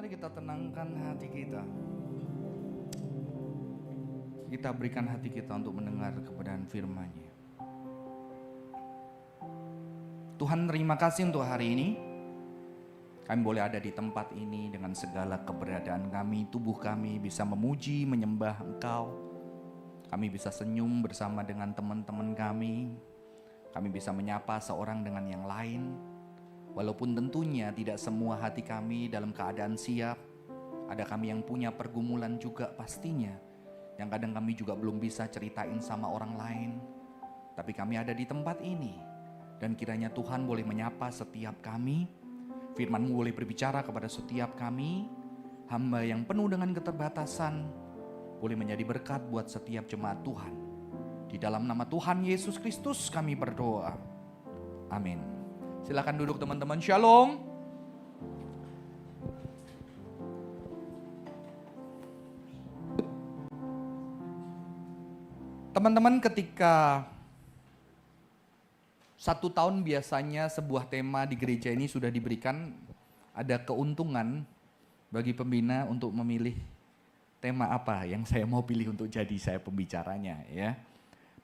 Mari kita tenangkan hati kita. Kita berikan hati kita untuk mendengar kebenaran firman-Nya. Tuhan, terima kasih untuk hari ini. Kami boleh ada di tempat ini dengan segala keberadaan kami, tubuh kami bisa memuji, menyembah Engkau. Kami bisa senyum bersama dengan teman-teman kami. Kami bisa menyapa seorang dengan yang lain. Walaupun tentunya tidak semua hati kami dalam keadaan siap. Ada kami yang punya pergumulan juga pastinya. Yang kadang kami juga belum bisa ceritain sama orang lain. Tapi kami ada di tempat ini. Dan kiranya Tuhan boleh menyapa setiap kami. Firman-Mu boleh berbicara kepada setiap kami. Hamba yang penuh dengan keterbatasan boleh menjadi berkat buat setiap jemaat Tuhan. Di dalam nama Tuhan Yesus Kristus kami berdoa. Amin. Silakan duduk teman-teman. Shalom. Teman-teman, ketika 1 tahun biasanya sebuah tema di gereja ini sudah diberikan, ada keuntungan bagi pembina untuk memilih tema apa yang saya mau pilih untuk jadi saya pembicaranya, ya.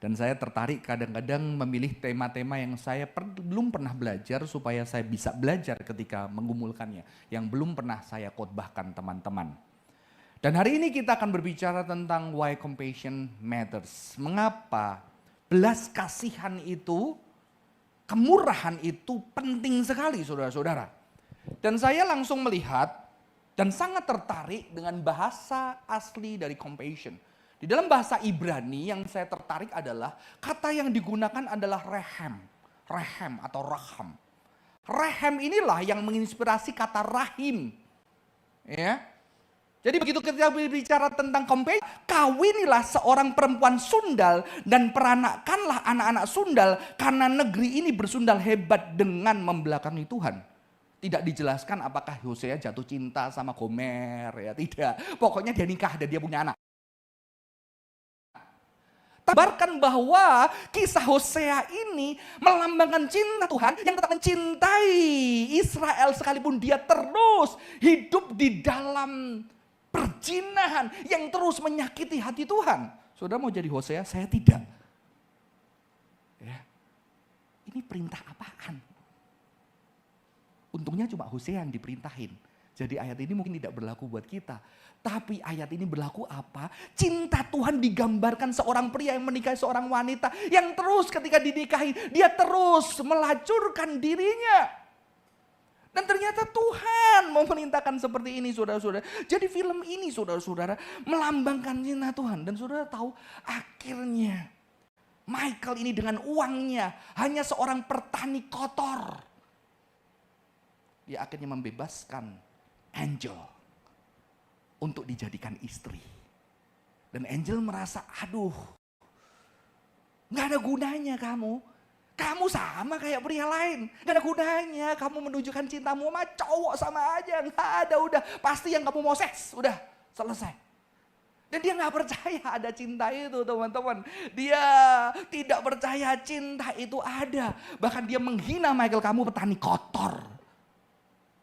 Dan saya tertarik kadang-kadang memilih tema-tema yang saya belum pernah belajar supaya saya bisa belajar ketika menggumulkannya, yang belum pernah saya khotbahkan teman-teman. Dan hari ini kita akan berbicara tentang why compassion matters. Mengapa belas kasihan itu, kemurahan itu penting sekali, saudara-saudara. Dan saya langsung melihat dan sangat tertarik dengan bahasa asli dari compassion. Di dalam bahasa Ibrani yang saya tertarik adalah kata yang digunakan adalah rehem. Rehem atau raham. Rehem inilah yang menginspirasi kata rahim. Ya. Jadi begitu kita berbicara tentang compassion, kawinilah seorang perempuan sundal dan peranakanlah anak-anak sundal karena negeri ini bersundal hebat dengan membelakangi Tuhan. Tidak dijelaskan apakah Hosea jatuh cinta sama Gomer, ya tidak. Pokoknya dia nikah dan dia punya anak. Kabarkan bahwa kisah Hosea ini melambangkan cinta Tuhan yang tetap mencintai Israel sekalipun dia terus hidup di dalam perzinahan yang terus menyakiti hati Tuhan. Saudara mau jadi Hosea? Saya tidak. Ya. Ini perintah apaan? Untungnya cuma Hosea yang diperintahin. Jadi ayat ini mungkin tidak berlaku buat kita. Tapi ayat ini berlaku apa? Cinta Tuhan digambarkan seorang pria yang menikahi seorang wanita. Yang terus ketika dinikahi, dia terus melacurkan dirinya. Dan ternyata Tuhan memerintahkan seperti ini, saudara-saudara. Jadi film ini, saudara-saudara, melambangkan cinta Tuhan. Dan saudara tahu, akhirnya Michael ini dengan uangnya hanya seorang petani kotor. Dia akhirnya membebaskan Angel untuk dijadikan istri. Dan Angel merasa, aduh, gak ada gunanya kamu. Kamu sama kayak pria lain. Gak ada gunanya kamu menunjukkan cintamu sama cowok sama aja. Gak ada, udah. Pasti yang kamu mau seks, udah selesai. Dan dia gak percaya ada cinta itu, teman-teman. Dia tidak percaya cinta itu ada. Bahkan dia menghina Michael, kamu petani kotor.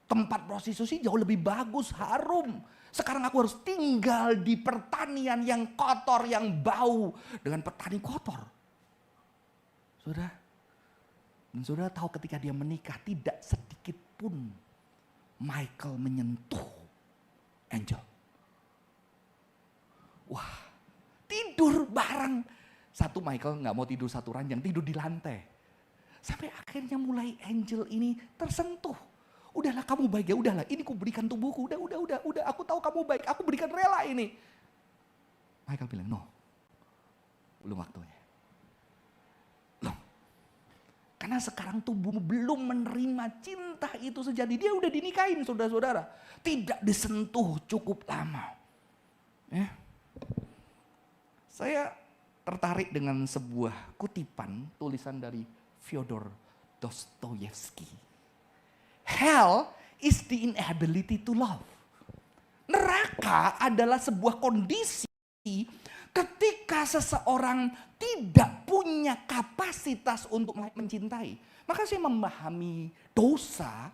Tempat prostitusi jauh lebih bagus, harum. Sekarang aku harus tinggal di pertanian yang kotor, yang bau. Dengan petani kotor. Saudara, dan saudara tahu ketika dia menikah tidak sedikit pun Michael menyentuh Angel. Wah, tidur bareng. Satu Michael gak mau tidur satu ranjang, tidur di lantai. Sampai akhirnya mulai Angel ini tersentuh. Udahlah kamu baik ya, udahlah ini ku berikan tubuhku, udah, aku tahu kamu baik, aku berikan rela ini. Michael bilang, no, belum waktunya. Loh, karena sekarang tubuhmu belum menerima cinta itu sejati, dia udah dinikahin saudara-saudara. Tidak disentuh cukup lama. Ya. Saya tertarik dengan sebuah kutipan, tulisan dari Fyodor Dostoyevsky. Hell is the inability to love. Neraka adalah sebuah kondisi ketika seseorang tidak punya kapasitas untuk mencintai. Maka saya memahami dosa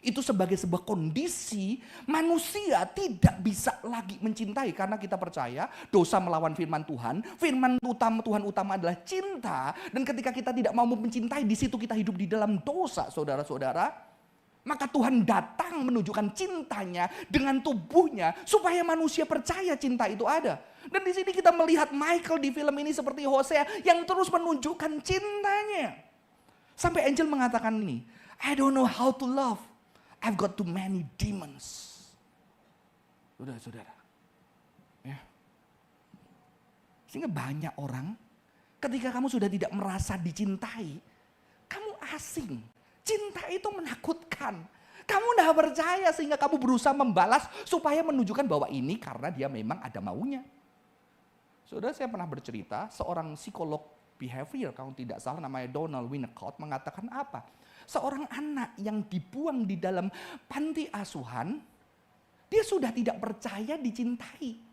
Itu sebagai sebuah kondisi manusia tidak bisa lagi mencintai karena kita percaya dosa melawan firman Tuhan. Firman Tuhan utama adalah cinta. Dan ketika kita tidak mau mencintai, di situ kita hidup di dalam dosa, saudara-saudara. Maka Tuhan datang menunjukkan cintanya dengan tubuhnya supaya manusia percaya cinta itu ada. Dan di sini kita melihat Michael di film ini seperti Hosea yang terus menunjukkan cintanya. Sampai angel mengatakan ini, I don't know how to love. I've got too many demons. Saudara-saudara. Ya. Sehingga banyak orang ketika kamu sudah tidak merasa dicintai, kamu asing. Cinta itu menakutkan. Kamu tidak percaya sehingga kamu berusaha membalas supaya menunjukkan bahwa ini karena dia memang ada maunya. Saudara, saya pernah bercerita, seorang psikolog behavior, kalau tidak salah namanya Donald Winnicott, mengatakan apa? Seorang anak yang dibuang di dalam panti asuhan, dia sudah tidak percaya dicintai.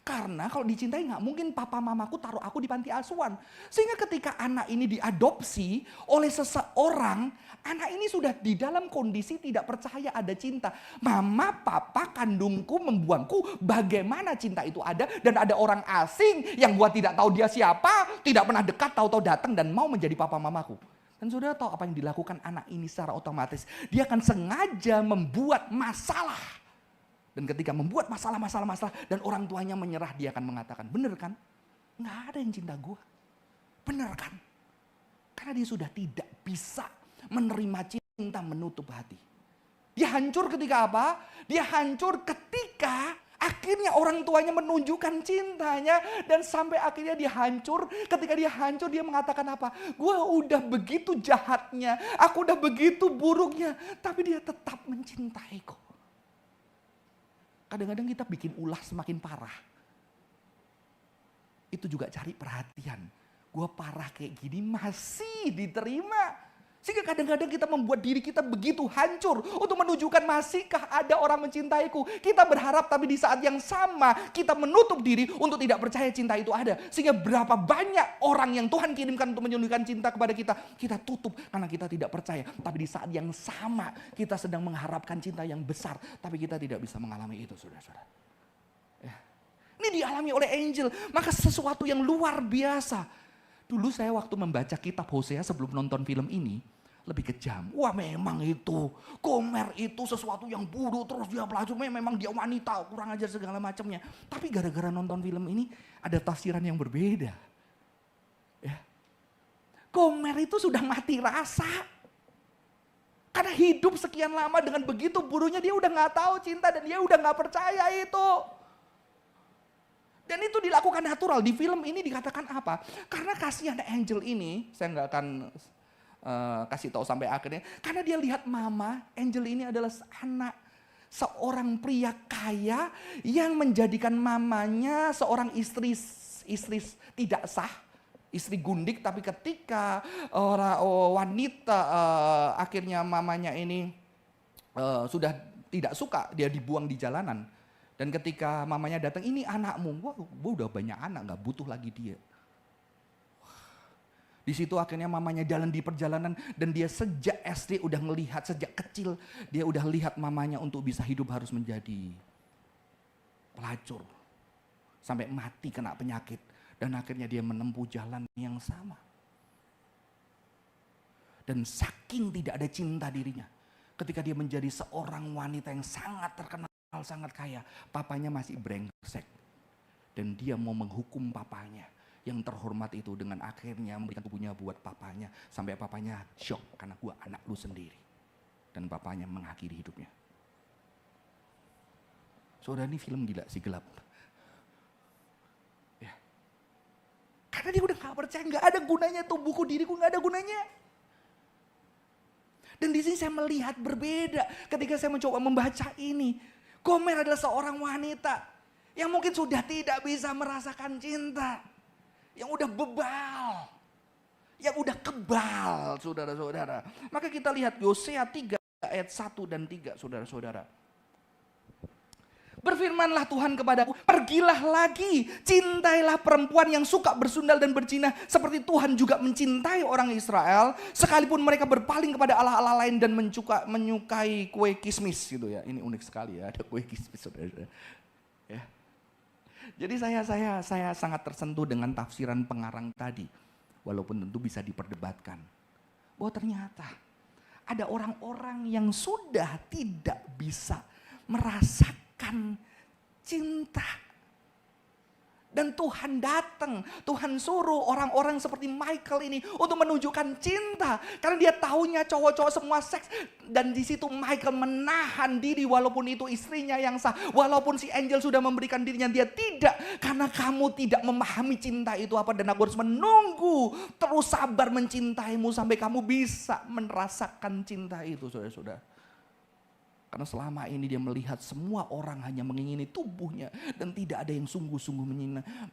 Karena kalau dicintai nggak mungkin papa mamaku taruh aku di panti asuhan. Sehingga ketika anak ini diadopsi oleh seseorang, anak ini sudah di dalam kondisi tidak percaya ada cinta. Mama, papa, kandungku membuangku, bagaimana cinta itu ada? Dan ada orang asing yang gua tidak tahu dia siapa, tidak pernah dekat, tahu-tahu datang dan mau menjadi papa mamaku. Dan saudara tahu apa yang dilakukan anak ini secara otomatis? Dia akan sengaja membuat masalah. Dan ketika membuat masalah dan orang tuanya menyerah, dia akan mengatakan, bener kan? Nggak ada yang cinta gue. Bener kan? Karena dia sudah tidak bisa menerima cinta menutup hati. Dia hancur ketika apa? Dia hancur ketika akhirnya orang tuanya menunjukkan cintanya. Dan sampai akhirnya dia hancur. Ketika dia hancur dia mengatakan apa? Gue udah begitu jahatnya. Aku udah begitu buruknya. Tapi dia tetap mencintaiku. Kadang-kadang kita bikin ulah semakin parah. Itu juga cari perhatian. Gue parah kayak gini masih diterima. Sehingga kadang-kadang kita membuat diri kita begitu hancur untuk menunjukkan masihkah ada orang mencintaiku. Kita berharap tapi di saat yang sama kita menutup diri untuk tidak percaya cinta itu ada. Sehingga berapa banyak orang yang Tuhan kirimkan untuk menunjukkan cinta kepada kita. Kita tutup karena kita tidak percaya. Tapi di saat yang sama kita sedang mengharapkan cinta yang besar. Tapi kita tidak bisa mengalami itu, saudara-saudara. Ya. Ini dialami oleh angel. Maka sesuatu yang luar biasa. Dulu saya waktu membaca kitab Hosea sebelum nonton film ini, lebih kejam. Wah memang itu, Gomer itu sesuatu yang buruk, terus dia pelacur, memang dia wanita, kurang ajar segala macamnya. Tapi gara-gara nonton film ini ada tafsiran yang berbeda. Ya. Gomer itu sudah mati rasa. Karena hidup sekian lama dengan begitu buruknya, dia udah gak tahu cinta dan dia udah gak percaya itu. Dan itu dilakukan natural. Di film ini dikatakan apa? Karena kasihan angel ini, saya nggak akan kasih tahu sampai akhirnya. Karena dia lihat mama, angel ini adalah anak seorang pria kaya yang menjadikan mamanya seorang istri tidak sah. Istri gundik, tapi ketika wanita akhirnya mamanya ini sudah tidak suka, dia dibuang di jalanan. Dan ketika mamanya datang, ini anakmu. Wah, gue udah banyak anak, gak butuh lagi dia. Di situ akhirnya mamanya jalan di perjalanan. Dan dia sejak SD udah ngelihat, sejak kecil. Dia udah lihat mamanya untuk bisa hidup harus menjadi pelacur. Sampai mati kena penyakit. Dan akhirnya dia menempuh jalan yang sama. Dan saking tidak ada cinta dirinya. Ketika dia menjadi seorang wanita yang sangat terkenal, sangat kaya, papanya masih brengsek. Dan dia mau menghukum papanya yang terhormat itu dengan akhirnya memberikan tubuhnya buat papanya. Sampai papanya shock karena gua anak lu sendiri. Dan papanya mengakhiri hidupnya. Saudara, ini film gila sih, gelap. Ya. Karena dia udah gak percaya, gak ada gunanya tubuhku, diriku gak ada gunanya. Dan di sini saya melihat berbeda ketika saya mencoba membaca ini. Gomer adalah seorang wanita yang mungkin sudah tidak bisa merasakan cinta. Yang udah bebal. Yang udah kebal, saudara-saudara. Maka kita lihat Hosea 3 ayat 1 dan 3, saudara-saudara. Berfirmanlah Tuhan kepadaku, pergilah lagi, cintailah perempuan yang suka bersundal dan berzina, seperti Tuhan juga mencintai orang Israel, sekalipun mereka berpaling kepada Allah-Allah lain dan menyukai kue kismis gitu ya. Ini unik sekali ya, ada kue kismis saudara. Ya. Jadi saya sangat tersentuh dengan tafsiran pengarang tadi, walaupun tentu bisa diperdebatkan, bahwa ternyata ada orang-orang yang sudah tidak bisa merasakan cinta. Dan Tuhan datang, Tuhan suruh orang-orang seperti Michael ini untuk menunjukkan cinta. Karena dia taunya cowok-cowok semua seks. Dan di situ Michael menahan diri walaupun itu istrinya yang sah. Walaupun si Angel sudah memberikan dirinya, dia tidak. Karena kamu tidak memahami cinta itu apa. Dan aku harus menunggu, terus sabar mencintaimu sampai kamu bisa merasakan cinta itu, saudara-saudara. Karena selama ini dia melihat semua orang hanya mengingini tubuhnya. Dan tidak ada yang sungguh-sungguh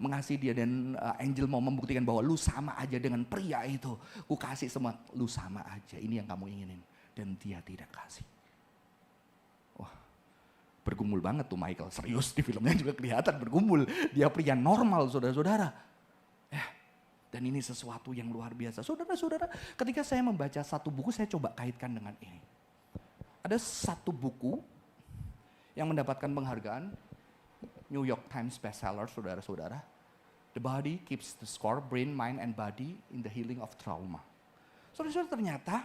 mengasihi dia. Dan Angel mau membuktikan bahwa lu sama aja dengan pria itu. Ku kasih semua, lu sama aja. Ini yang kamu inginin. Dan dia tidak kasih. Wah, bergumul banget tuh Michael. Serius, di filmnya juga kelihatan bergumul. Dia pria normal, saudara-saudara. Dan ini sesuatu yang luar biasa. Saudara-saudara, ketika saya membaca satu buku, saya coba kaitkan dengan ini. Ada satu buku yang mendapatkan penghargaan New York Times bestseller, saudara-saudara. The Body Keeps the Score, Brain, Mind, and Body in the Healing of Trauma. Saudara-saudara, ternyata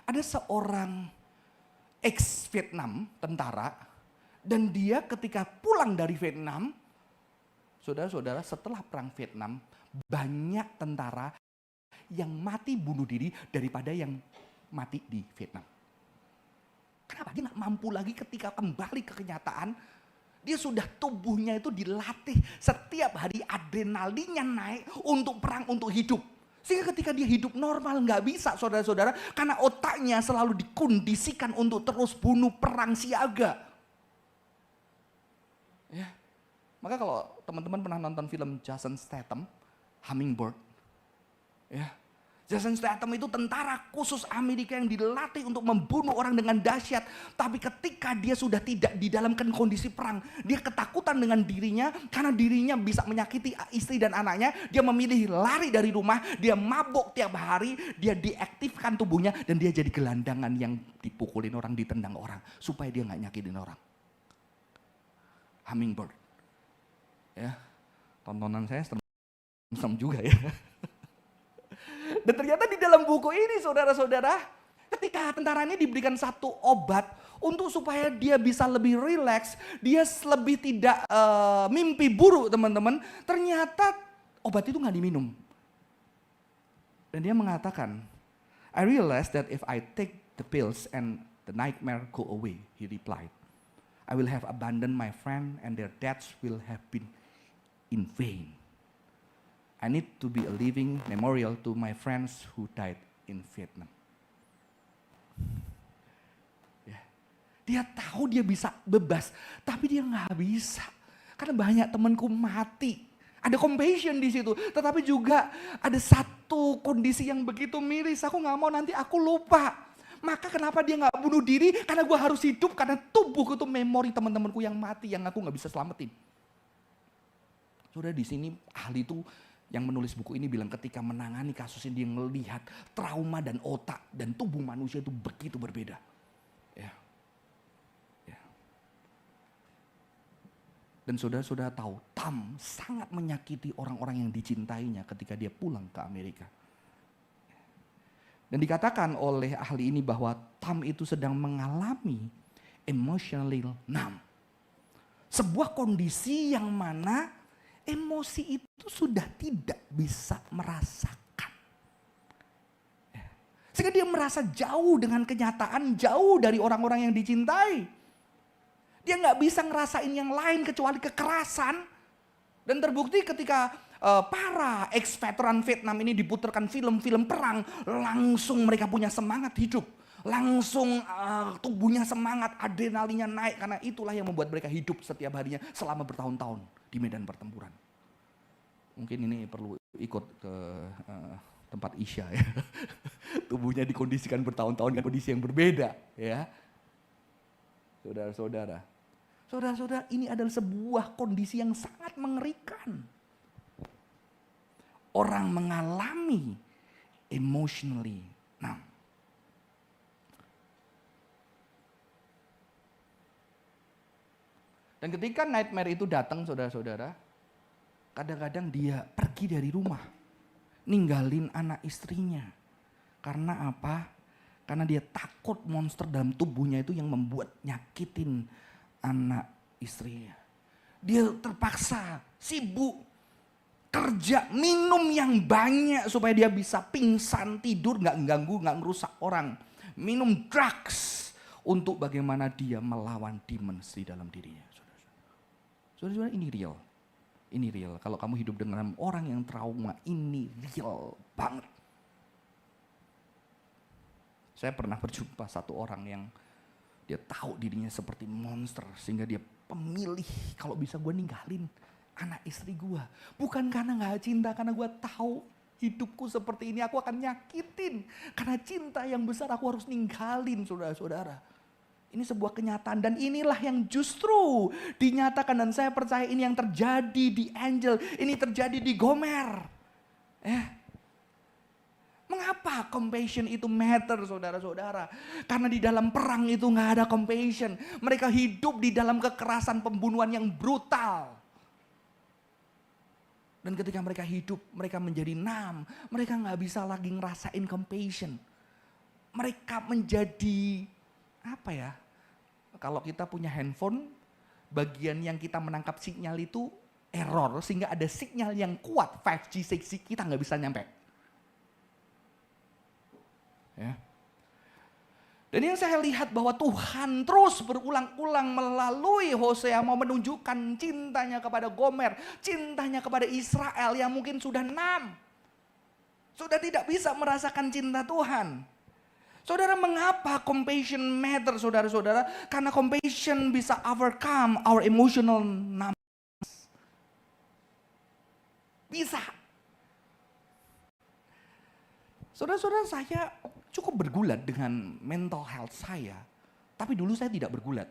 ada seorang ex-Vietnam, tentara, dan dia ketika pulang dari Vietnam, saudara-saudara, setelah perang Vietnam, banyak tentara yang mati bunuh diri daripada yang mati di Vietnam. Kenapa? Dia gak mampu lagi ketika kembali ke kenyataan. Dia sudah tubuhnya itu dilatih setiap hari, adrenalinnya naik untuk perang, untuk hidup. Sehingga ketika dia hidup normal gak bisa, saudara-saudara. Karena otaknya selalu dikondisikan untuk terus bunuh, perang, siaga. Ya. Maka kalau teman-teman pernah nonton film Jason Statham, Hummingbird. Ya. Jason Statham itu tentara khusus Amerika yang dilatih untuk membunuh orang dengan dahsyat. Tapi ketika dia sudah tidak di dalam kondisi perang, dia ketakutan dengan dirinya karena dirinya bisa menyakiti istri dan anaknya. Dia memilih lari dari rumah, dia mabuk tiap hari, dia diaktifkan tubuhnya dan dia jadi gelandangan yang dipukulin orang, ditendang orang supaya dia nggak nyakitin orang. Hummingbird. Ya, tontonan saya serem juga ya. Dan ternyata di dalam buku ini, saudara-saudara, ketika tentara ini diberikan satu obat untuk supaya dia bisa lebih rileks, dia lebih tidak mimpi buruk, teman-teman. Ternyata obat itu nggak diminum. Dan dia mengatakan, I realize that if I take the pills and the nightmare go away, he replied, I will have abandoned my friend and their deaths will have been in vain. I need to be a living memorial to my friends who died in Vietnam. Ya. Dia tahu dia bisa bebas, tapi dia nggak bisa. Karena banyak temanku mati. Ada compassion di situ, tetapi juga ada satu kondisi yang begitu miris. Aku nggak mau nanti aku lupa. Maka kenapa dia nggak bunuh diri? Karena gue harus hidup, karena tubuhku itu memori teman-temanku yang mati yang aku nggak bisa selamatin. Sudah di sini ahli itu yang menulis buku ini bilang ketika menangani kasus ini dia melihat trauma dan otak dan tubuh manusia itu begitu berbeda. Ya. Ya. Dan saudara-saudara tahu, Tam sangat menyakiti orang-orang yang dicintainya ketika dia pulang ke Amerika. Dan dikatakan oleh ahli ini bahwa Tam itu sedang mengalami emotional numb. Sebuah kondisi yang mana emosi itu sudah tidak bisa merasakan. Sehingga dia merasa jauh dengan kenyataan, jauh dari orang-orang yang dicintai. Dia nggak bisa ngerasain yang lain kecuali kekerasan. Dan terbukti ketika para ex-veteran Vietnam ini diputarkan film-film perang, langsung mereka punya semangat hidup. Langsung tubuhnya semangat, adrenalinnya naik. Karena itulah yang membuat mereka hidup setiap harinya selama bertahun-tahun di medan pertempuran. Mungkin ini perlu ikut ke tempat Isya ya. Tubuhnya dikondisikan bertahun-tahun dengan kondisi yang berbeda ya. Saudara-saudara. Saudara-saudara, ini adalah sebuah kondisi yang sangat mengerikan. Orang mengalami emotionally numb. Dan ketika nightmare itu datang, saudara-saudara, kadang-kadang dia pergi dari rumah, ninggalin anak istrinya. Karena apa? Karena dia takut monster dalam tubuhnya itu yang membuat nyakitin anak istrinya. Dia terpaksa sibuk kerja, minum yang banyak supaya dia bisa pingsan, tidur, gak ganggu, gak ngerusak orang. Minum drugs untuk bagaimana dia melawan demons di dalam dirinya. Saudara-saudara, ini real. Ini real. Kalau kamu hidup dengan orang yang trauma, ini real banget. Saya pernah berjumpa satu orang yang dia tahu dirinya seperti monster, sehingga dia pemilih kalau bisa gue ninggalin anak istri gue. Bukan karena gak cinta, karena gue tahu hidupku seperti ini aku akan nyakitin. Karena cinta yang besar aku harus ninggalin, saudara-saudara. Ini sebuah kenyataan dan inilah yang justru dinyatakan, dan saya percaya ini yang terjadi di Angel, ini terjadi di Gomer. Mengapa compassion itu matter, saudara-saudara? Karena di dalam perang itu gak ada compassion. Mereka hidup di dalam kekerasan pembunuhan yang brutal. Dan ketika mereka hidup, mereka menjadi numb. Mereka gak bisa lagi ngerasain compassion. Mereka menjadi, apa ya? Kalau kita punya handphone, bagian yang kita menangkap sinyal itu error. Sehingga ada sinyal yang kuat, 5G, 6G, kita gak bisa nyampe. Ya. Dan yang saya lihat bahwa Tuhan terus berulang-ulang melalui Hosea mau menunjukkan cintanya kepada Gomer, cintanya kepada Israel yang mungkin sudah numb, sudah tidak bisa merasakan cinta Tuhan. Saudara, mengapa compassion matter, saudara-saudara? Karena compassion bisa overcome our emotional numbness. Bisa. Saudara-saudara, saya cukup bergulat dengan mental health saya. Tapi dulu saya tidak bergulat.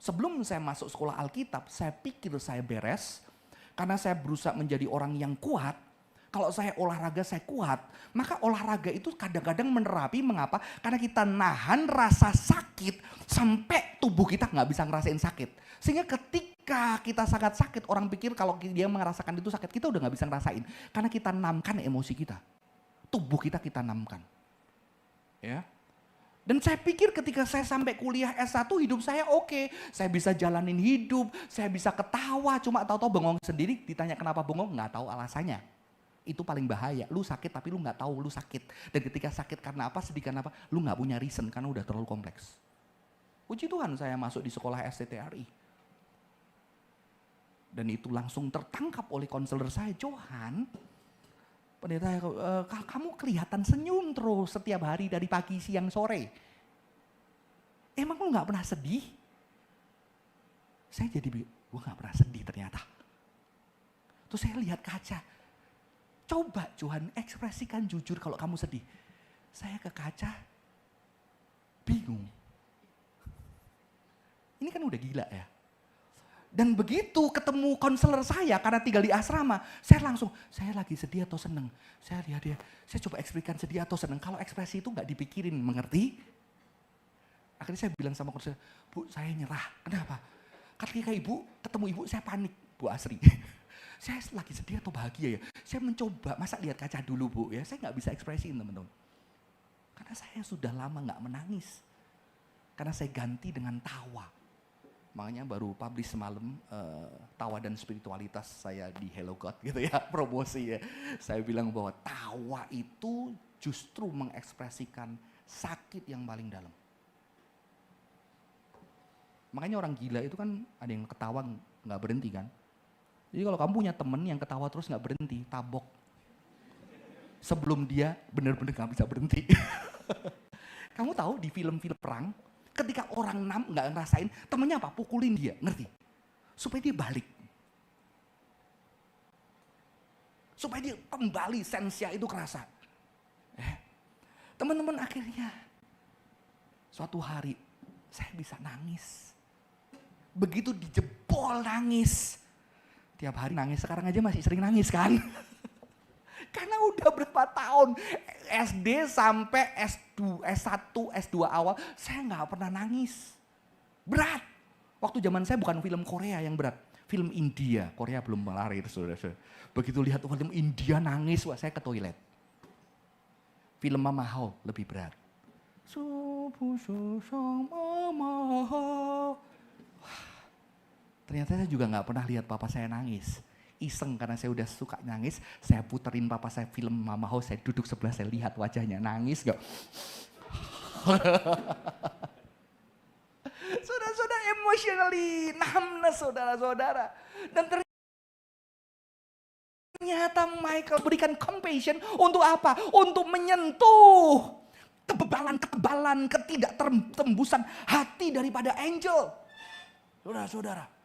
Sebelum saya masuk sekolah Alkitab, saya pikir saya beres. Karena saya berusaha menjadi orang yang kuat. Kalau saya olahraga, saya kuat. Maka olahraga itu kadang-kadang menerapi, mengapa? Karena kita nahan rasa sakit sampai tubuh kita nggak bisa ngerasain sakit. Sehingga ketika kita sangat sakit, orang pikir kalau dia merasakan itu sakit, kita udah nggak bisa ngerasain. Karena kita namkan emosi kita. Tubuh kita namkan. Ya. Dan saya pikir ketika saya sampai kuliah S1 hidup saya oke. Saya bisa jalanin hidup, saya bisa ketawa, cuma tahu-tahu bengong sendiri, ditanya kenapa bengong, nggak tahu alasannya. Itu paling bahaya, lu sakit tapi lu nggak tahu lu sakit. Dan ketika sakit karena apa, sedih karena apa, lu nggak punya reason karena udah terlalu kompleks. Puji Tuhan saya masuk di sekolah STTRI. Dan itu langsung tertangkap oleh konselor saya, Johan. Pendeta, kamu kelihatan senyum terus setiap hari dari pagi, siang, sore. Emang lu gak pernah sedih? Saya jadi, gue gak pernah sedih ternyata. Terus saya lihat kaca. Coba Johan ekspresikan jujur kalau kamu sedih. Saya ke kaca, bingung. Ini kan udah gila ya. Dan begitu ketemu konselor saya karena tinggal di asrama, saya langsung, saya lagi sedih atau seneng? Saya lihat dia, saya coba ekspresikan sedih atau seneng. Kalau ekspresi itu gak dipikirin, mengerti? Akhirnya saya bilang sama konselor, Bu saya nyerah, kenapa? Ketika ibu, ketemu ibu saya panik, Bu Asri. Saya lagi sedih atau bahagia ya? Saya mencoba, masa lihat kaca dulu Bu ya, saya gak bisa ekspresiin teman-teman. Karena saya sudah lama gak menangis. Karena saya ganti dengan tawa. Makanya baru publish semalam tawa dan spiritualitas saya di Hello God gitu ya, promosi ya. Saya bilang bahwa tawa itu justru mengekspresikan sakit yang paling dalam. Makanya orang gila itu kan ada yang ketawa nggak berhenti kan. Jadi kalau kamu punya temen yang ketawa terus nggak berhenti, tabok. Sebelum dia benar-benar nggak bisa berhenti. Kamu tahu di film-film perang, ketika orang nggak ngerasain, temennya apa? Pukulin dia, ngerti? Supaya dia balik. Supaya dia kembali, sensnya itu kerasa. Teman-teman akhirnya, suatu hari saya bisa nangis. Begitu dijebol nangis. Tiap hari nangis, sekarang aja masih sering nangis kan? Karena udah berapa tahun, SD sampai S1, S2 awal, saya nggak pernah nangis. Berat. Waktu zaman saya bukan film Korea yang berat, film India. Korea belum lahir, saudara-saudara. Begitu lihat film India nangis, wah saya ke toilet. Film Mama Ho lebih berat. Mama Ho. Ternyata saya juga nggak pernah lihat papa saya nangis. Iseng karena saya udah suka nangis, saya puterin papa saya film Mama Ho, saya duduk sebelah, saya lihat wajahnya nangis gak? Saudara-saudara, emotionally numbness, saudara-saudara. Dan ternyata Michael berikan compassion untuk apa? Untuk menyentuh ketebalan, ketidaktembusan hati daripada angel. Saudara-saudara.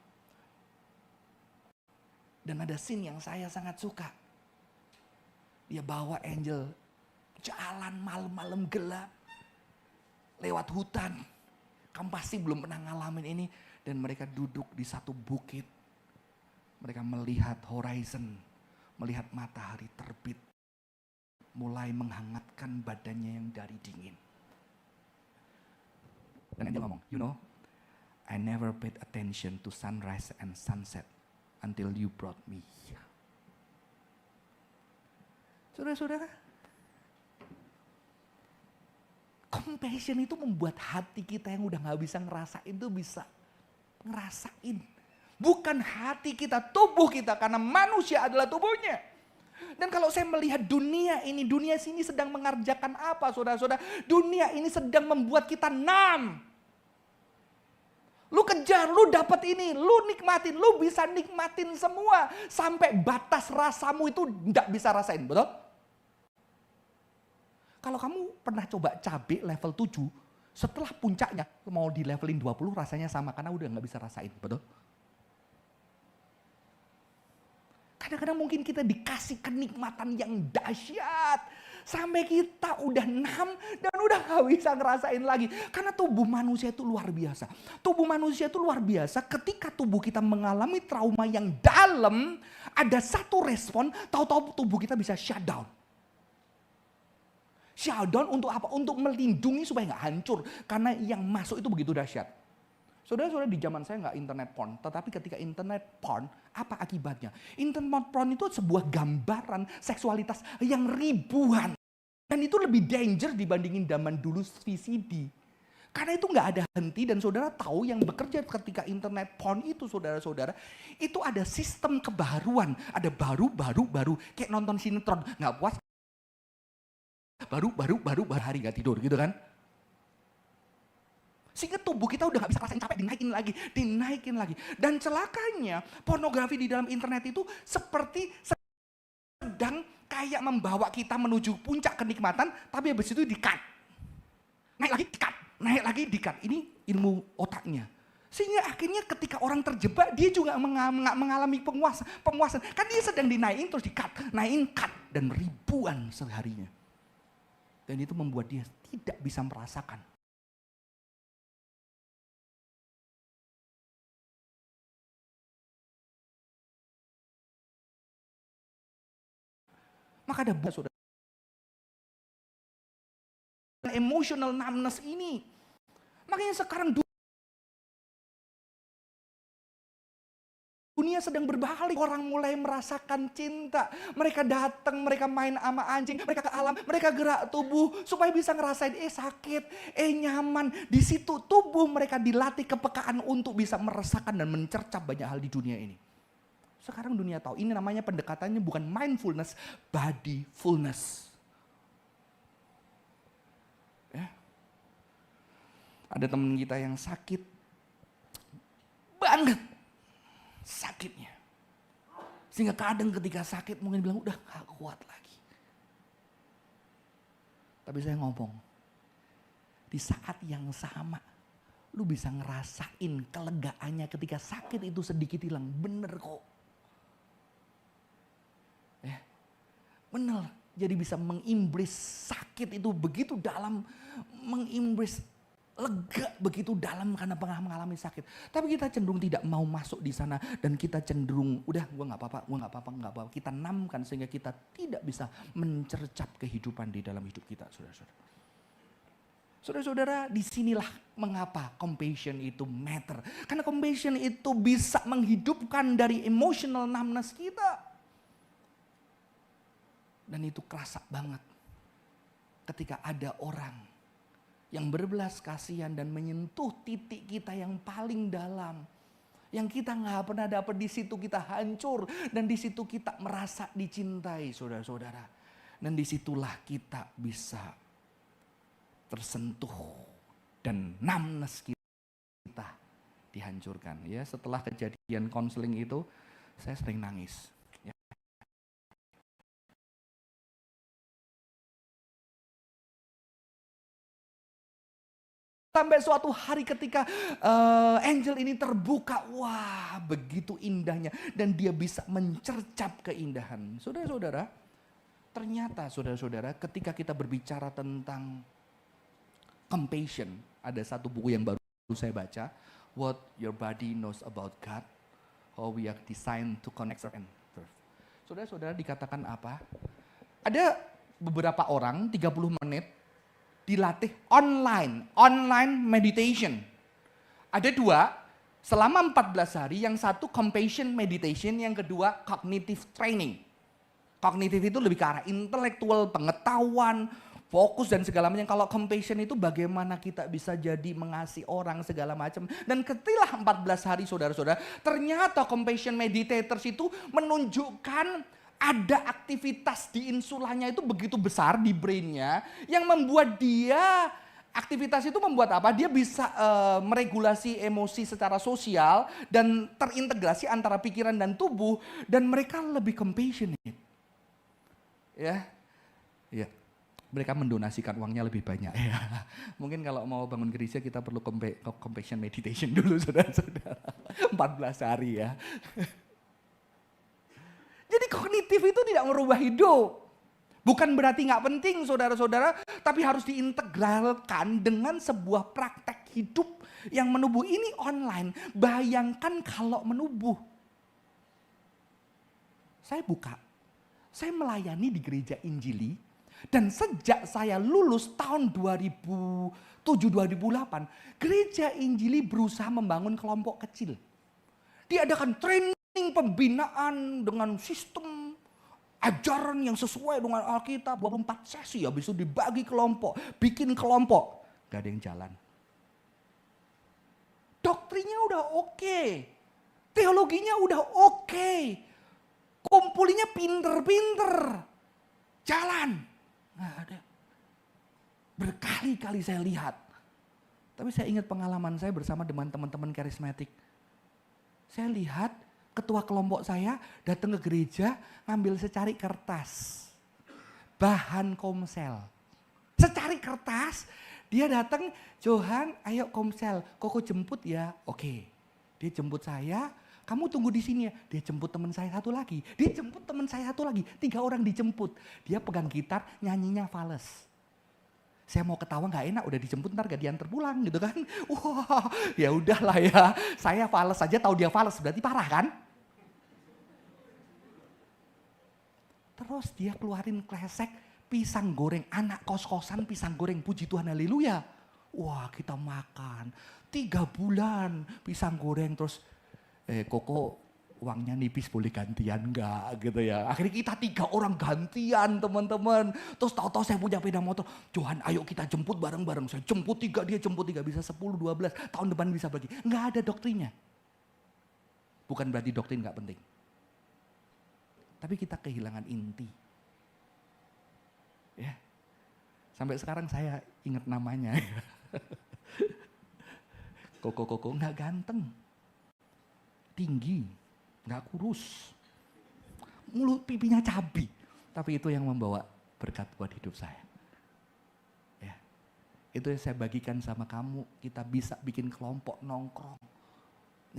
Dan ada scene yang saya sangat suka. Dia bawa angel jalan malam-malam gelap. Lewat hutan. Kamu pasti belum pernah ngalamin ini. Dan mereka duduk di satu bukit. Mereka melihat horizon. Melihat matahari terbit. Mulai menghangatkan badannya yang dari dingin. Dan angel ngomong, you know, I never paid attention to sunrise and sunset until you brought me. Saudara-saudara, compassion itu membuat hati kita yang udah gak bisa ngerasain itu bisa ngerasain. Bukan hati kita, tubuh kita, karena manusia adalah tubuhnya. Dan kalau saya melihat dunia sini sedang mengerjakan apa, saudara-saudara? Dunia ini sedang membuat kita numb. Lu kejar, lu dapat ini, lu nikmatin, lu bisa nikmatin semua. Sampai batas rasamu itu enggak bisa rasain, betul? Kalau kamu pernah coba cabai level 7, setelah puncaknya mau di levelin 20 rasanya sama karena udah enggak bisa rasain, betul? Kadang-kadang mungkin kita dikasih kenikmatan yang dahsyat. Sampai kita udah numb dan udah gak bisa ngerasain lagi. Karena tubuh manusia itu luar biasa. Tubuh manusia itu luar biasa ketika tubuh kita mengalami trauma yang dalam. Ada satu respon, tahu-tahu tubuh kita bisa shutdown. Shutdown untuk apa? Untuk melindungi supaya gak hancur. Karena yang masuk itu begitu dahsyat. Saudara-saudara, di zaman saya nggak internet porn, tetapi ketika internet porn, apa akibatnya? Internet porn itu sebuah gambaran seksualitas yang ribuan. Dan itu lebih danger dibandingin zaman dulu VCD. Karena itu nggak ada henti dan saudara tahu yang bekerja ketika internet porn itu saudara-saudara, itu ada sistem kebaruan. Ada baru. Kayak nonton sinetron, nggak puas. Baru, hari nggak tidur gitu kan. Sehingga tubuh kita udah gak bisa rasain capek, dinaikin lagi. Dan celakanya pornografi di dalam internet itu seperti sedang kayak membawa kita menuju puncak kenikmatan, tapi habis itu di-cut. Naik lagi di-cut. Ini ilmu otaknya. Sehingga akhirnya ketika orang terjebak, dia juga mengalami penguasaan. Kan dia sedang dinaikin terus di-cut, cut. Dan ribuan seharinya. Dan itu membuat dia tidak bisa merasakan. Maka ada saudara. Emotional numbness ini. Makanya sekarang dunia sedang berbalik. Orang mulai merasakan cinta. Mereka datang, mereka main sama anjing, mereka ke alam, mereka gerak tubuh supaya bisa ngerasain sakit, nyaman. Di situ tubuh mereka dilatih kepekaan untuk bisa merasakan dan mencercap banyak hal di dunia ini. Sekarang dunia tahu, ini namanya pendekatannya bukan mindfulness, bodyfulness. Ya. Ada teman kita yang sakit banget sakitnya. Sehingga kadang ketika sakit mungkin bilang udah gak kuat lagi. Tapi saya ngomong, di saat yang sama, lu bisa ngerasain kelegaannya ketika sakit itu sedikit hilang. Bener kok. Benar, jadi bisa mengimbris sakit itu begitu dalam, mengimbris lega begitu dalam karena pernah mengalami sakit. Tapi kita cenderung tidak mau masuk di sana dan kita cenderung udah gue nggak apa-apa. Kita namkan sehingga kita tidak bisa mencercap kehidupan di dalam hidup kita, saudara-saudara. Saudara-saudara, disinilah mengapa compassion itu matter. Karena compassion itu bisa menghidupkan dari emotional numbness kita. Dan itu kerasa banget ketika ada orang yang berbelas kasihan dan menyentuh titik kita yang paling dalam. Yang kita nggak pernah dapat, di situ kita hancur. Dan di situ kita merasa dicintai, saudara-saudara. Dan disitulah kita bisa tersentuh. Dan numbness kita dihancurkan. Ya, setelah kejadian konseling itu, saya sering nangis. Sampai suatu hari ketika angel ini terbuka, wah begitu indahnya. Dan dia bisa mencercap keindahan. Saudara-saudara, ternyata saudara-saudara ketika kita berbicara tentang compassion, ada satu buku yang baru saya baca, What Your Body Knows About God, How We Are Designed to Connect and Serve. Saudara-saudara, dikatakan apa? Ada beberapa orang 30 menit dilatih online meditation. Ada dua, selama 14 hari, yang satu compassion meditation, yang kedua cognitive training. Kognitif itu lebih ke arah intelektual, pengetahuan, fokus dan segala macam. Kalau compassion itu bagaimana kita bisa jadi mengasihi orang segala macam. Dan ketilah 14 hari saudara-saudara, ternyata compassion meditators itu menunjukkan ada aktivitas di insulanya itu begitu besar di brainnya yang membuat dia, aktivitas itu membuat apa? Dia bisa meregulasi emosi secara sosial dan terintegrasi antara pikiran dan tubuh, dan mereka lebih compassionate. Ya. Ya. Mereka mendonasikan uangnya lebih banyak. Ya. Mungkin kalau mau bangun gereja kita perlu compassion meditation dulu, saudara-saudara. 14 hari ya. Jadi kognitif itu tidak merubah hidup. Bukan berarti nggak penting saudara-saudara, tapi harus diintegralkan dengan sebuah praktek hidup yang menubuh. Ini online, bayangkan kalau menubuh. Saya melayani di gereja Injili, dan sejak saya lulus tahun 2007-2008, gereja Injili berusaha membangun kelompok kecil. Diadakan training, pembinaan dengan sistem ajaran yang sesuai dengan Alkitab, 24 sesi, habis itu dibagi kelompok, bikin kelompok, gak ada yang jalan. Doktrinnya udah oke, teologinya udah oke, kumpulinya pinter-pinter, jalan, gak ada. Berkali-kali saya lihat, tapi saya ingat pengalaman saya bersama dengan teman-teman karismatik. Saya lihat ketua kelompok saya datang ke gereja ngambil secari kertas, bahan komsel. Secari kertas, dia datang, Johan ayo komsel, Koko jemput ya. Oke, dia jemput saya, kamu tunggu di sini ya. Dia jemput teman saya satu lagi, dia jemput teman saya satu lagi, 3 orang dijemput. Dia pegang gitar, nyanyinya fales. Saya mau ketawa nggak enak, udah dijemput ntar gak diantar pulang gitu kan. Wah, ya udahlah ya, saya fales aja tahu dia fales, berarti parah kan? Terus dia keluarin kresek pisang goreng, anak kos-kosan pisang goreng, puji Tuhan haleluya. Wah kita makan, 3 bulan pisang goreng, terus Koko uangnya nipis boleh gantian enggak gitu ya. Akhirnya kita 3 orang gantian teman-teman. Terus tahu-tahu saya punya sepeda motor, Johan ayo kita jemput bareng-bareng. Saya jemput 3, dia jemput 3, bisa 10, 12, tahun depan bisa bagi. Enggak ada doktrinnya. Bukan berarti doktrin enggak penting. Tapi kita kehilangan inti. Ya. Sampai sekarang saya ingat namanya. Koko enggak ganteng. Tinggi, enggak kurus. Mulut pipinya cabi. Tapi itu yang membawa berkat buat hidup saya. Ya. Itu yang saya bagikan sama kamu, kita bisa bikin kelompok nongkrong.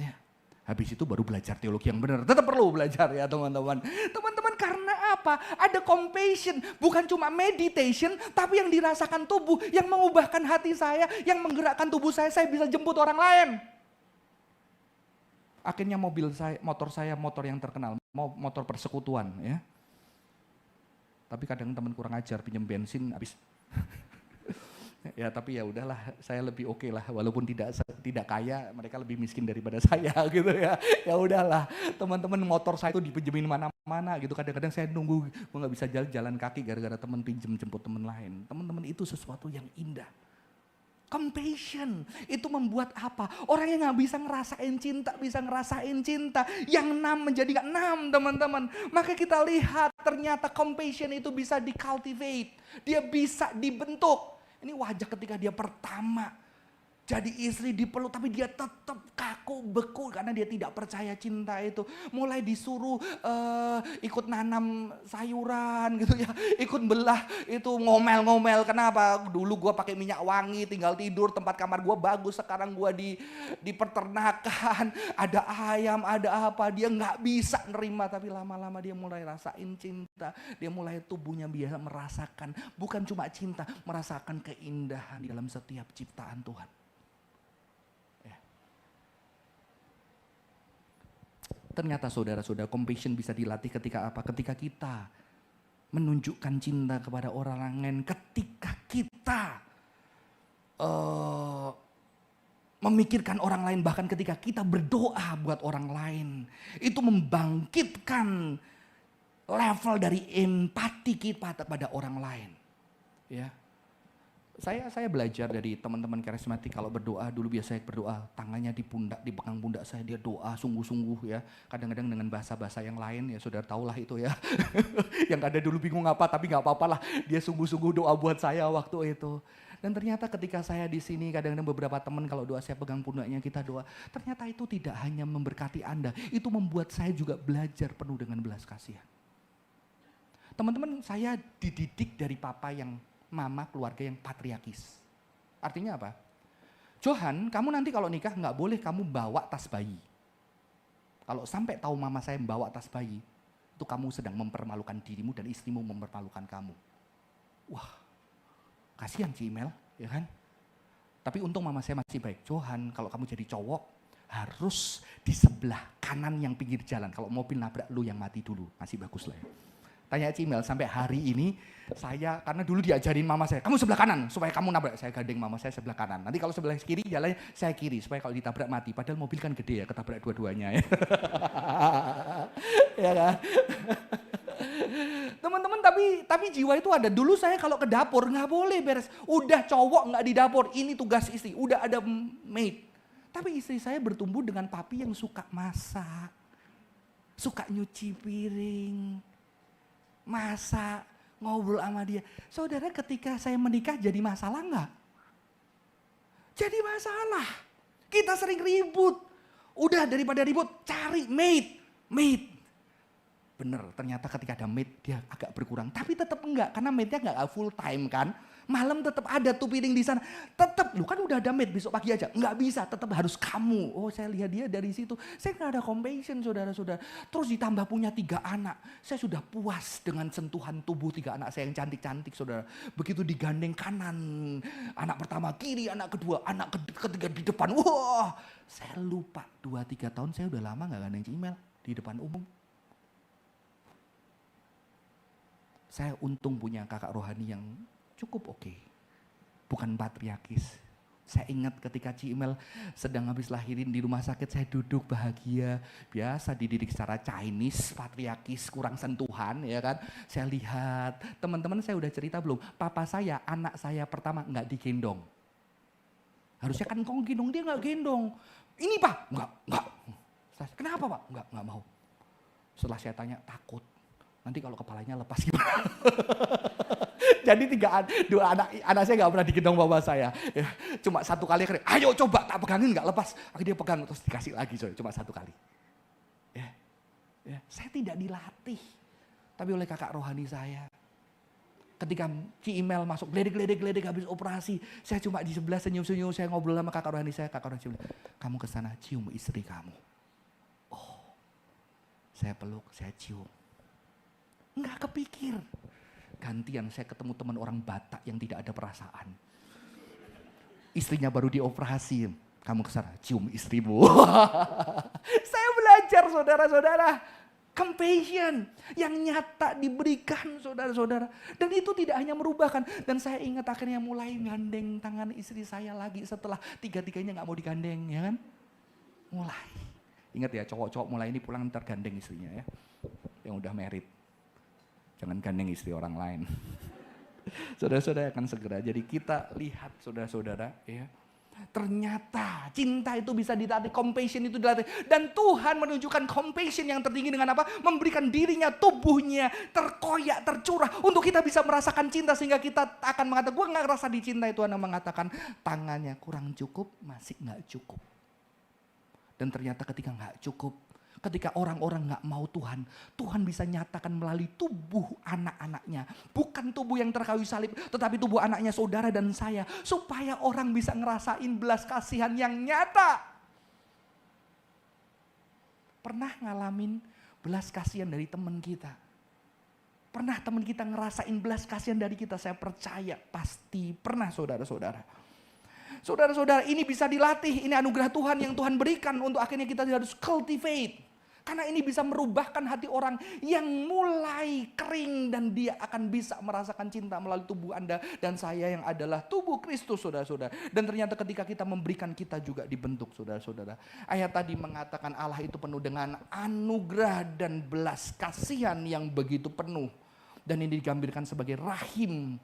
Ya. Habis itu baru belajar teologi yang benar. Tetap perlu belajar ya teman-teman. Teman-teman, karena apa? Ada compassion, bukan cuma meditation, tapi yang dirasakan tubuh, yang mengubahkan hati saya, yang menggerakkan tubuh saya bisa jemput orang lain. Akhirnya motor yang terkenal, motor persekutuan ya. Tapi kadang teman kurang ajar, pinjam bensin habis. Ya tapi ya udahlah, saya lebih oke lah, walaupun tidak kaya, mereka lebih miskin daripada saya gitu ya. Ya udahlah, teman-teman, motor saya itu dipinjemin mana-mana gitu. Kadang-kadang saya nunggu, gue nggak bisa jalan kaki gara-gara teman pinjem jemput teman lain. Teman-teman, itu sesuatu yang indah. Compassion itu membuat apa? Orang yang nggak bisa ngerasain cinta bisa ngerasain cinta. Yang 6 menjadi 6, teman-teman. Maka kita lihat ternyata compassion itu bisa di-cultivate, dia bisa dibentuk. Ini wajah ketika dia pertama jadi istri dipeluk, tapi dia tetap kaku beku karena dia tidak percaya cinta itu. Mulai disuruh ikut nanam sayuran gitu ya, ikut belah itu, ngomel-ngomel. Kenapa? Dulu gue pakai minyak wangi, tinggal tidur, tempat kamar gue bagus. Sekarang gue di peternakan, ada ayam, ada apa. Dia nggak bisa nerima, tapi lama-lama dia mulai rasain cinta. Dia mulai tubuhnya biasa merasakan, bukan cuma cinta, merasakan keindahan di dalam setiap ciptaan Tuhan. Ternyata saudara-saudara, compassion bisa dilatih ketika apa? Ketika kita menunjukkan cinta kepada orang lain, ketika kita memikirkan orang lain, bahkan ketika kita berdoa buat orang lain. Itu membangkitkan level dari empati kita pada orang lain. Ya. Saya belajar dari teman-teman karismatik, kalau berdoa dulu biasanya berdoa tangannya di pundak, dipegang pundak saya, dia doa sungguh-sungguh ya. Kadang-kadang dengan bahasa-bahasa yang lain ya, saudara tahulah itu ya. Yang ada dulu bingung apa, tapi nggak apa-apa lah, dia sungguh-sungguh doa buat saya waktu itu. Dan ternyata ketika saya di sini, kadang-kadang beberapa teman kalau doa saya pegang pundaknya, kita doa. Ternyata itu tidak hanya memberkati Anda, itu membuat saya juga belajar penuh dengan belas kasihan. Teman-teman, saya dididik dari papa yang mama keluarga yang patriarkis. Artinya apa? Johan, kamu nanti kalau nikah nggak boleh kamu bawa tas bayi. Kalau sampai tahu mama saya membawa tas bayi, itu kamu sedang mempermalukan dirimu dan istrimu mempermalukan kamu. Wah, kasihan si Imel, ya kan? Tapi untung mama saya masih baik. Johan, kalau kamu jadi cowok, harus di sebelah kanan yang pinggir jalan. Kalau mobil nabrak lu yang mati dulu, masih bagus lah ya. Tanya Cimel, sampai hari ini saya, karena dulu diajarin mama saya, kamu sebelah kanan supaya kamu nabrak. Saya gandeng mama saya sebelah kanan. Nanti kalau sebelah kiri jalannya saya kiri supaya kalau ditabrak mati. Padahal mobil kan gede ya, ketabrak dua-duanya ya. Ya kan? Teman-teman, tapi jiwa itu ada. Dulu saya kalau ke dapur nggak boleh beres. Udah cowok nggak di dapur, ini tugas istri. Udah ada maid. Tapi istri saya bertumbuh dengan papi yang suka masak, suka nyuci piring, masak, ngobrol sama dia. Saudara, ketika saya menikah jadi masalah enggak? Jadi masalah. Kita sering ribut. Udah daripada ribut, cari maid. Bener, ternyata ketika ada maid dia agak berkurang. Tapi tetap enggak, karena maidnya enggak full time kan. Malam tetap ada tuh piring di sana. Tetap, lu kan udah ada maid, besok pagi aja. Enggak bisa, tetap harus kamu. Oh, saya lihat dia dari situ. Saya enggak ada compassion, saudara-saudara. Terus ditambah punya 3 anak. Saya sudah puas dengan sentuhan tubuh 3 anak saya yang cantik-cantik, saudara. Begitu digandeng kanan, anak pertama kiri, anak kedua, anak ketiga di depan. Wah, saya lupa 2-3 tahun saya udah lama enggak gandeng Cimel di depan umum. Saya untung punya kakak rohani yang cukup oke. Bukan patriarkis. Saya ingat ketika Cimel sedang habis lahirin di rumah sakit, saya duduk bahagia. Biasa dididik secara Chinese, patriarkis, kurang sentuhan ya kan. Saya lihat, teman-teman saya udah cerita belum? Papa saya, anak saya pertama nggak digendong. Harusnya kan kong gendong, dia nggak gendong. Ini Pak, nggak. Kenapa Pak? Nggak mau. Setelah saya tanya, takut. Nanti kalau kepalanya lepas gimana? Jadi 2 anak saya nggak pernah digendong bapak saya. Ya, cuma 1 kali, ayo coba tak pegangin nggak lepas. Akhirnya dia pegang terus dikasih lagi, cuma 1 kali. Ya, saya tidak dilatih, tapi oleh kakak rohani saya. Ketika Cimel masuk geledek habis operasi, saya cuma di sebelah senyum-senyum, saya ngobrol sama kakak rohani saya bilang, kamu kesana cium istri kamu. Saya peluk, saya cium. Nggak kepikir. Gantian saya ketemu teman orang Batak yang tidak ada perasaan. Istrinya baru dioperasi. Kamu kesana, cium istrimu. Saya belajar saudara-saudara. Compassion yang nyata diberikan saudara-saudara. Dan itu tidak hanya merubahkan. Dan saya ingat akhirnya mulai gandeng tangan istri saya lagi setelah tiga-tiganya gak mau digandeng, ya kan? Mulai. Ingat ya, cowok-cowok mulai ini pulang ntar gandeng istrinya ya. Yang udah married. Jangan gandeng istri orang lain. Saudara-saudara akan segera. Jadi kita lihat saudara-saudara ya. Ternyata cinta itu bisa dilatih, compassion itu dilatih. Dan Tuhan menunjukkan compassion yang tertinggi dengan apa? Memberikan dirinya, tubuhnya, terkoyak, tercurah. Untuk kita bisa merasakan cinta sehingga kita akan mengatakan, gue gak ngerasa dicintai. Tuhan mengatakan tangannya kurang cukup, masih gak cukup. Dan ternyata ketika gak cukup, ketika orang-orang gak mau Tuhan, Tuhan bisa nyatakan melalui tubuh anak-anaknya. Bukan tubuh yang terkayu salib, tetapi tubuh anaknya saudara dan saya. Supaya orang bisa ngerasain belas kasihan yang nyata. Pernah ngalamin belas kasihan dari teman kita? Pernah teman kita ngerasain belas kasihan dari kita? Saya percaya pasti pernah saudara-saudara. Saudara-saudara, ini bisa dilatih, ini anugerah Tuhan yang Tuhan berikan untuk akhirnya kita harus cultivate. Karena ini bisa merubahkan hati orang yang mulai kering dan dia akan bisa merasakan cinta melalui tubuh Anda dan saya yang adalah tubuh Kristus, saudara-saudara. Dan ternyata ketika kita memberikan, kita juga dibentuk, saudara-saudara. Ayat tadi mengatakan Allah itu penuh dengan anugerah dan belas kasihan yang begitu penuh. Dan ini digambarkan sebagai rahim,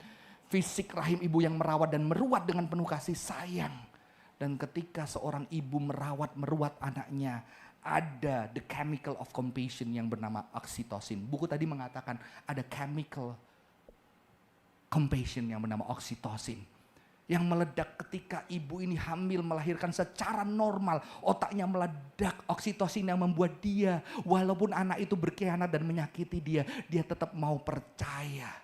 fisik rahim ibu yang merawat dan meruat dengan penuh kasih sayang. Dan ketika seorang ibu meruat anaknya, ada the chemical of compassion yang bernama oksitosin. Buku tadi mengatakan ada chemical compassion yang bernama oksitosin. Yang meledak ketika ibu ini hamil melahirkan secara normal. Otaknya meledak, oksitosin yang membuat dia, walaupun anak itu berkhianat dan menyakiti dia tetap mau percaya.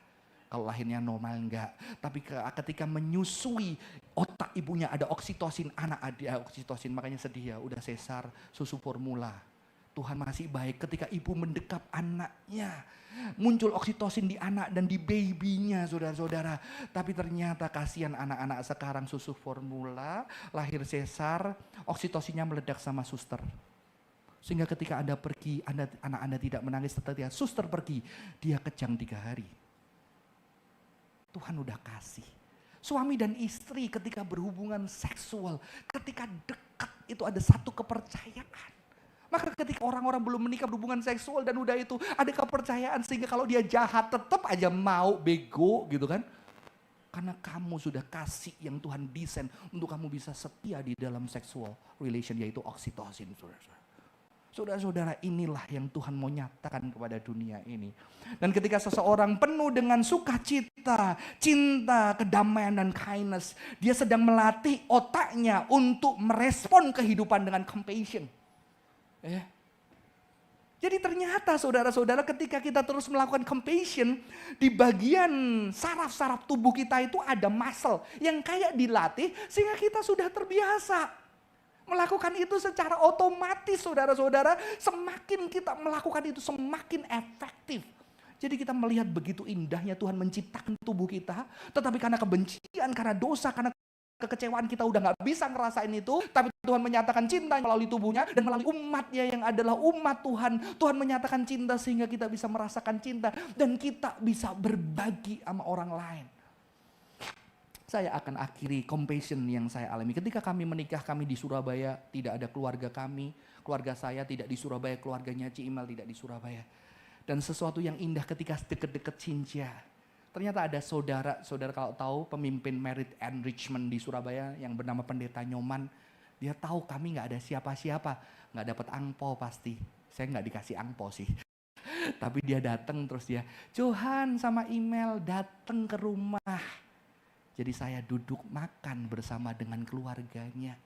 Kalau lahirnya normal enggak. Tapi ketika menyusui, otak ibunya ada oksitosin, anak ada oksitosin. Makanya sedih ya, udah sesar, susu formula. Tuhan masih baik ketika ibu mendekap anaknya. Muncul oksitosin di anak dan di babynya, saudara-saudara. Tapi ternyata kasihan anak-anak sekarang susu formula, lahir sesar, oksitosinnya meledak sama suster. Sehingga ketika Anda pergi, anak Anda tidak menangis, tetapi suster pergi, dia kejang 3 hari. Tuhan udah kasih. Suami dan istri ketika berhubungan seksual, ketika dekat itu ada satu kepercayaan. Maka ketika orang-orang belum menikah berhubungan seksual dan udah itu ada kepercayaan sehingga kalau dia jahat tetap aja mau bego gitu kan. Karena kamu sudah kasih yang Tuhan desain untuk kamu bisa setia di dalam sexual relation, yaitu oksitosin, saudara-saudara. Saudara-saudara, inilah yang Tuhan mau nyatakan kepada dunia ini. Dan ketika seseorang penuh dengan sukacita, cinta, kedamaian dan kindness, dia sedang melatih otaknya untuk merespon kehidupan dengan compassion. Jadi ternyata saudara-saudara ketika kita terus melakukan compassion, di bagian saraf-saraf tubuh kita itu ada muscle yang kayak dilatih sehingga kita sudah terbiasa. Melakukan itu secara otomatis saudara-saudara, semakin kita melakukan itu semakin efektif. Jadi kita melihat begitu indahnya Tuhan menciptakan tubuh kita, tetapi karena kebencian, karena dosa, karena kekecewaan kita udah gak bisa ngerasain itu. Tapi Tuhan menyatakan cinta melalui tubuhnya dan melalui umatnya yang adalah umat Tuhan. Tuhan menyatakan cinta sehingga kita bisa merasakan cinta dan kita bisa berbagi sama orang lain. Saya akan akhiri compassion yang saya alami. Ketika kami menikah, kami di Surabaya, tidak ada keluarga kami. Keluarga saya tidak di Surabaya, keluarganya Ci Imel tidak di Surabaya. Dan sesuatu yang indah ketika deket-deket Cincia. Ternyata ada saudara kalau tahu pemimpin Merit Enrichment di Surabaya yang bernama Pendeta Nyoman. Dia tahu kami gak ada siapa-siapa, gak dapat angpo pasti. Saya gak dikasih angpo sih. Tapi dia datang terus dia, Johan sama Imel datang ke rumah. Jadi saya duduk makan bersama dengan keluarganya.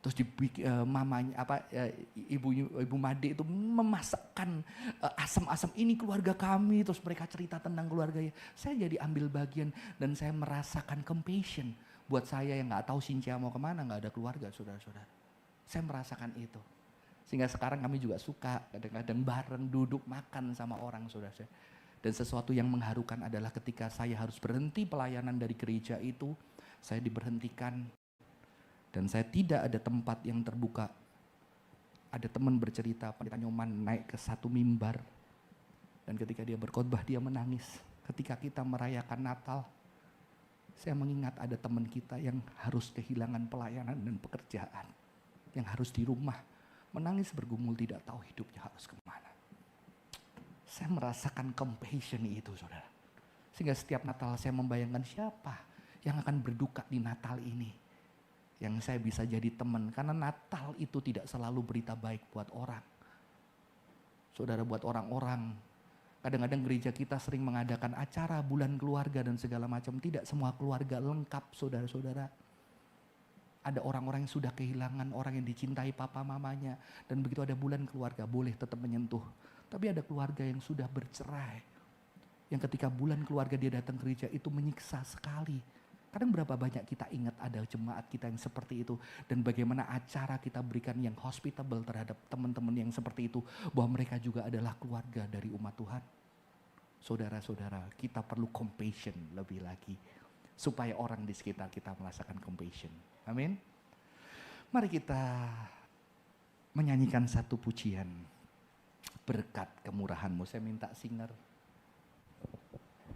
Terus mamanya ibu Made itu memasakkan asam-asam ini keluarga kami. Terus mereka cerita tentang keluarganya. Saya jadi ambil bagian dan saya merasakan compassion. Buat saya yang nggak tahu Cynthia mau kemana, nggak ada keluarga, saudara-saudara. Saya merasakan itu. Sehingga sekarang kami juga suka kadang-kadang bareng duduk makan sama orang, saudara. Dan sesuatu yang mengharukan adalah ketika saya harus berhenti pelayanan dari gereja itu, saya diberhentikan. Dan saya tidak ada tempat yang terbuka. Ada teman bercerita, Pendeta Nyoman naik ke satu mimbar. Dan ketika dia berkhotbah, dia menangis. Ketika kita merayakan Natal, saya mengingat ada teman kita yang harus kehilangan pelayanan dan pekerjaan. Yang harus di rumah, menangis bergumul tidak tahu hidupnya harus kemana. Saya merasakan compassion itu, saudara. Sehingga setiap Natal saya membayangkan siapa yang akan berduka di Natal ini. Yang saya bisa jadi teman, karena Natal itu tidak selalu berita baik buat orang. Saudara, buat orang-orang, kadang-kadang gereja kita sering mengadakan acara bulan keluarga dan segala macam. Tidak semua keluarga lengkap, saudara-saudara. Ada orang-orang yang sudah kehilangan orang yang dicintai papa mamanya. Dan begitu ada bulan keluarga boleh tetap menyentuh. Tapi ada keluarga yang sudah bercerai. Yang ketika bulan keluarga dia datang ke gereja itu menyiksa sekali. Kadang berapa banyak kita ingat ada jemaat kita yang seperti itu. Dan bagaimana acara kita berikan yang hospitable terhadap teman-teman yang seperti itu. Bahwa mereka juga adalah keluarga dari umat Tuhan. Saudara-saudara, kita perlu compassion lebih lagi. Supaya orang di sekitar kita merasakan compassion. Amin. Mari kita menyanyikan satu pujian. Berkat kemurahan-Mu. Saya minta singer,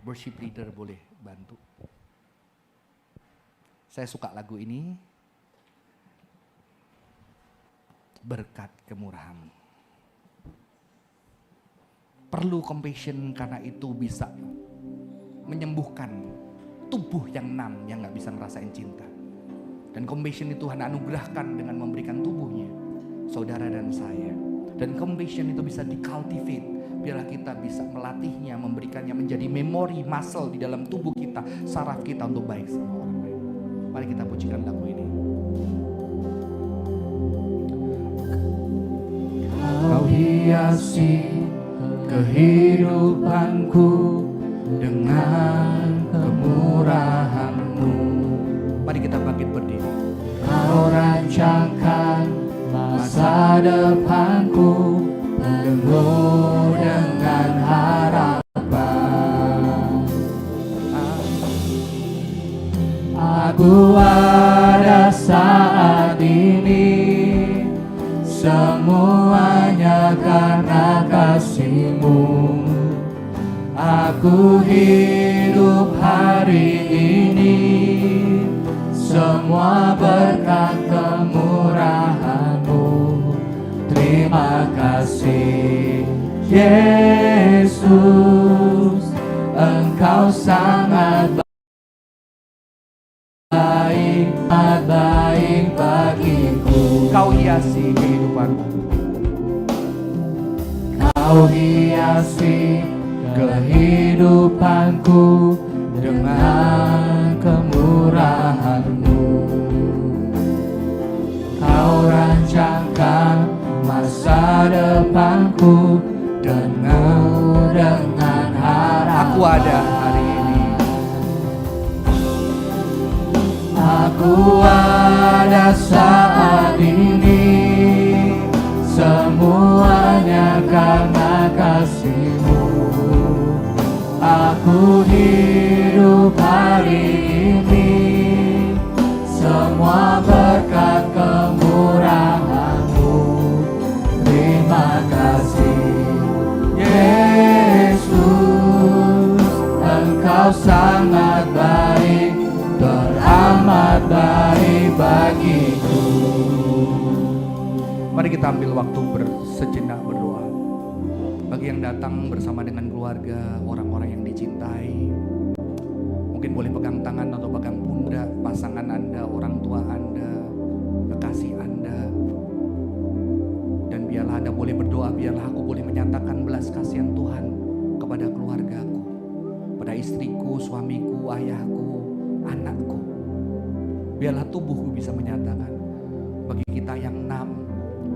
worship leader boleh bantu. Saya suka lagu ini. Berkat kemurahan-Mu. Perlu compassion karena itu bisa menyembuhkan tubuh yang numb, yang gak bisa ngerasain cinta. Dan compassion itu Tuhan anugerahkan dengan memberikan tubuhnya, saudara dan saya. Dan compassion itu bisa di-cultivate, biarlah kita bisa melatihnya, memberikannya menjadi memori, muscle di dalam tubuh kita, saraf kita untuk baik sama orang lain. Mari kita pujikan lagu ini. Kau hiasi kehidupanku dengan kemurahan-Mu. Mari kita bangkit berdiri. Kau rancangkan masa depanku penuh dengan harapan. Aku ada saat ini, semuanya karena kasih-Mu. Aku hidup hari ini, semua berkat kemurahan-Mu. Terima kasih Yesus, Engkau sangat baik bagiku. Kau hiasi kehidupanku. Kau hiasi kehidupanku dengan kemurahan-Mu. Kau rancangkan masa depanku dengan harapan. Aku ada hari ini. Aku ada saat ini, semuanya karena kasih-Mu. Aku hidup hari ini, semua berkat kemurahan-Mu. Terima kasih Yesus, Engkau sangat baik, teramat baik bagiku. Mari kita ambil waktu sejenak berdoa. Bagi yang datang bersama dengan keluarga, orang-orang yang dicintai, mungkin boleh pegang tangan atau pegang pundak pasangan Anda, orang tua Anda, kekasih Anda. Dan biarlah Anda boleh berdoa, biarlah aku boleh menyatakan belas kasihan Tuhan kepada keluargaku, pada istriku, suamiku, ayahku, anakku. Biarlah tubuhku bisa menyatakan. Bagi kita yang numb,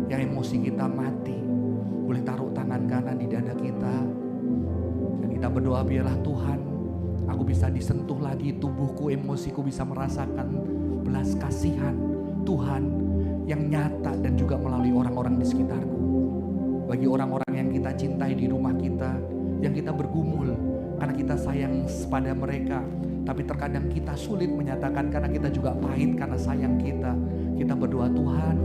yang emosi kita mati, boleh taruh tangan kanan di dada kita. Dan kita berdoa, biarlah Tuhan, aku bisa disentuh lagi, tubuhku, emosiku bisa merasakan belas kasihan Tuhan yang nyata dan juga melalui orang-orang di sekitarku. Bagi orang-orang yang kita cintai di rumah kita, yang kita bergumul karena kita sayang pada mereka, tapi terkadang kita sulit menyatakan karena kita juga pahit karena sayang kita. Kita berdoa, Tuhan,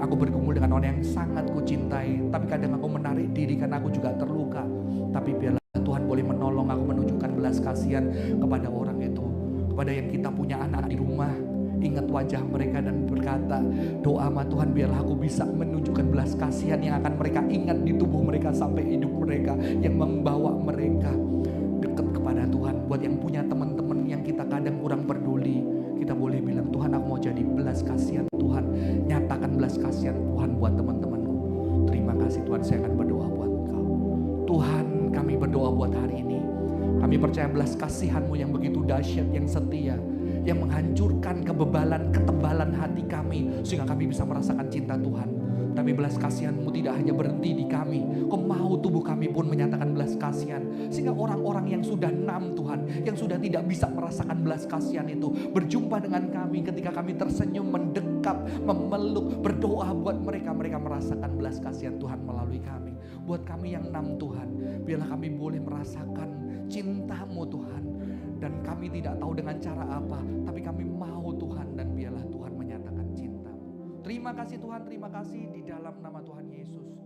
aku bergumul dengan orang yang sangat kucintai, tapi kadang aku menarik diri karena aku juga terluka. Tapi biarlah Tuhan boleh menolong aku menunjukkan belas kasihan kepada orang itu. Kepada yang kita punya anak di rumah, ingat wajah mereka dan berkata, doa sama Tuhan biarlah aku bisa menunjukkan belas kasihan yang akan mereka ingat di tubuh mereka sampai hidup mereka, yang membawa mereka dekat kepada Tuhan. Buat yang punya teman-teman yang kita kadang kurang peduli, kita boleh bilang, Tuhan aku mau jadi belas kasihan Tuhan. Nyatakan belas kasihan Tuhan buat teman-temanku. Terima kasih Tuhan, saya akan berdoa buat engkau. Tuhan, kami berdoa buat hari ini. Kami percaya belas kasihan-Mu yang begitu dahsyat, yang setia, yang menghancurkan kebebalan, ketebalan hati kami, sehingga kami bisa merasakan cinta Tuhan. Tapi belas kasihan-Mu tidak hanya berhenti di kami. Kau mau tubuh kami pun menyatakan belas kasihan, sehingga orang-orang yang sudah nam Tuhan, yang sudah tidak bisa merasakan belas kasihan itu, berjumpa dengan kami ketika kami tersenyum, mendekap, memeluk, berdoa buat mereka. Mereka merasakan belas kasihan Tuhan melalui kami. Buat kami yang nam Tuhan, biarlah kami boleh merasakan cinta-Mu Tuhan. Dan kami tidak tahu dengan cara apa, tapi kami mau Tuhan, dan biarlah Tuhan menyatakan cinta-Mu. Terima kasih Tuhan, terima kasih di dalam nama Tuhan Yesus.